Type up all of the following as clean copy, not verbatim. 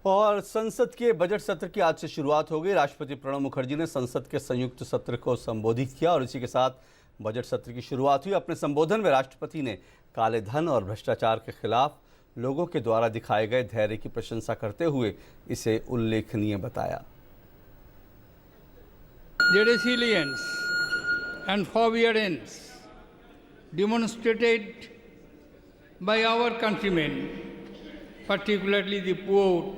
और संसद के बजट सत्र की आज से शुरुआत हो गई। राष्ट्रपति प्रणब मुखर्जी ने संसद के संयुक्त सत्र को संबोधित किया और इसी के साथ बजट सत्र की शुरुआत हुई। अपने संबोधन में राष्ट्रपति ने काले धन और भ्रष्टाचार के खिलाफ लोगों के द्वारा दिखाए गए धैर्य की प्रशंसा करते हुए इसे उल्लेखनीय बताया। The resilience and forbearance demonstrated by our countrymen, particularly the poor,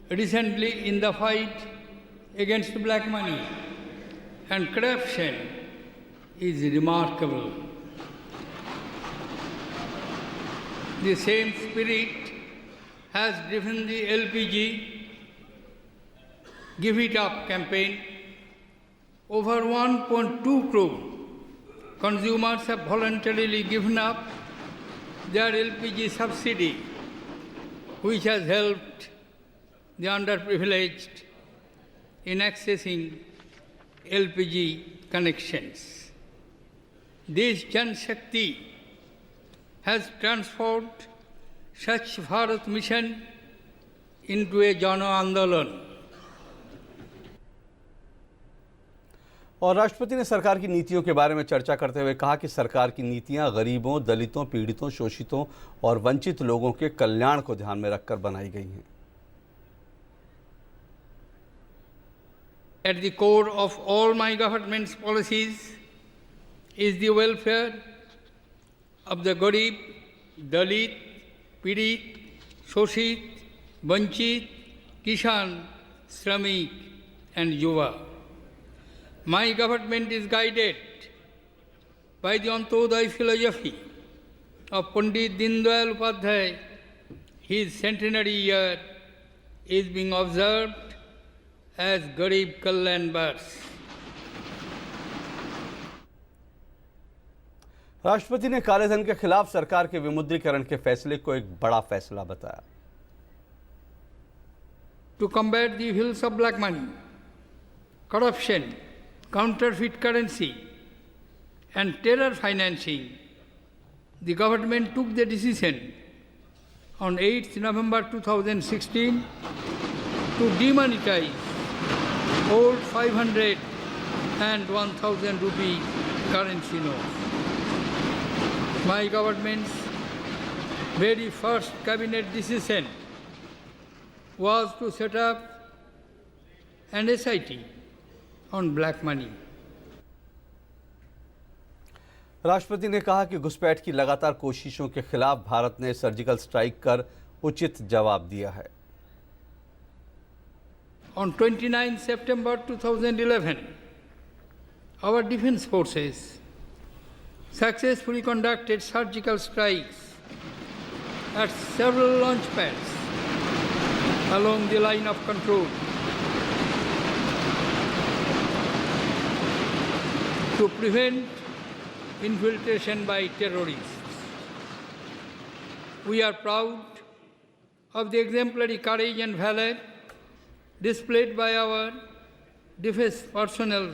recently in the fight against black money and corruption is remarkable. The same spirit has driven the LPG Give It Up campaign. Over 1.2 crore consumers have voluntarily given up their LPG subsidy, which has helped the underprivileged in accessing LPG connections. This Jan Shakti has transformed Swachh Bharat mission into a Jana Andolan. और राष्ट्रपति ने सरकार की नीतियों के बारे में चर्चा करते हुए कहा कि सरकार की नीतियां गरीबों, दलितों, पीड़ितों, शोषितों और वंचित लोगों के कल्याण को ध्यान में रखकर बनाई गई हैं। At the core of all my government's policies is the welfare of the Garib, Dalit, Pirit, Shoshit, Vanchit, Kishan, Shramik and Yuva. My government is guided by the Antodaya philosophy of Pandit Dindayal Upadhyay. His centenary year is being observed as Garib Kalyan Bars. राष्ट्रपति ने काले धन के खिलाफ सरकार के विमुद्रीकरण के फैसले को एक बड़ा फैसला बताया। To combat the evils of black money, corruption, counterfeit currency and terror financing, the government took the decision on 8th November 2016 to demonetize old 500 and 1000 rupee currency notes. My government's very first cabinet decision was to set up an SIT on black money. राष्ट्रपति ने कहा कि घुसपैठ की लगातार कोशिशों के खिलाफ भारत ने सर्जिकल स्ट्राइक कर उचित जवाब दिया है। On 29 September 2011, our defense forces successfully conducted surgical strikes at several launch pads along the line of control to prevent infiltration by terrorists. We are proud of the exemplary courage and valor displayed by our defense personnel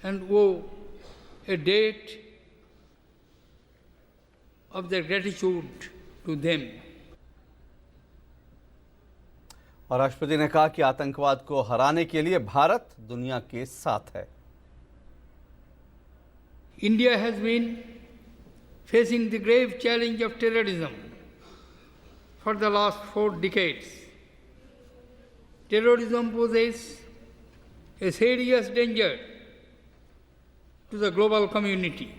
and owe a debt of their gratitude to them. और राष्ट्रपति ने कहा कि आतंकवाद को हराने के लिए भारत दुनिया के साथ है। India has been facing the grave challenge of terrorism for the last 4 decades. Terrorism poses a serious danger to the global community.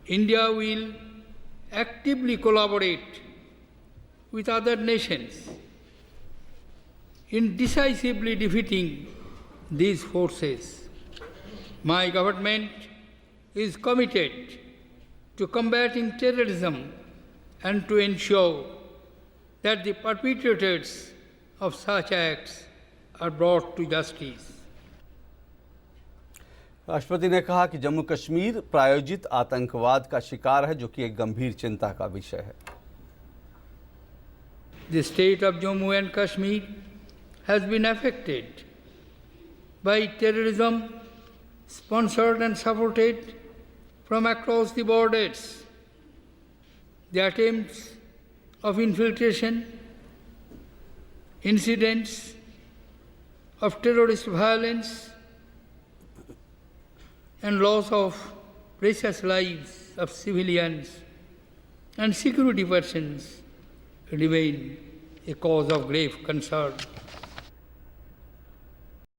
India will actively collaborate with other nations in decisively defeating these forces. My government is committed to combating terrorism and to ensure that the perpetrators of such acts are brought to justice. राष्ट्रपति ने कहा कि जम्मू कश्मीर प्रायोजित आतंकवाद का शिकार है, जो कि एक गंभीर चिंता का विषय है। The state of Jammu and Kashmir has been affected by terrorism sponsored and supported from across the borders. The attempts of infiltration Incidents of terrorist violence and loss of precious lives of civilians and security persons remain a cause of grave concern.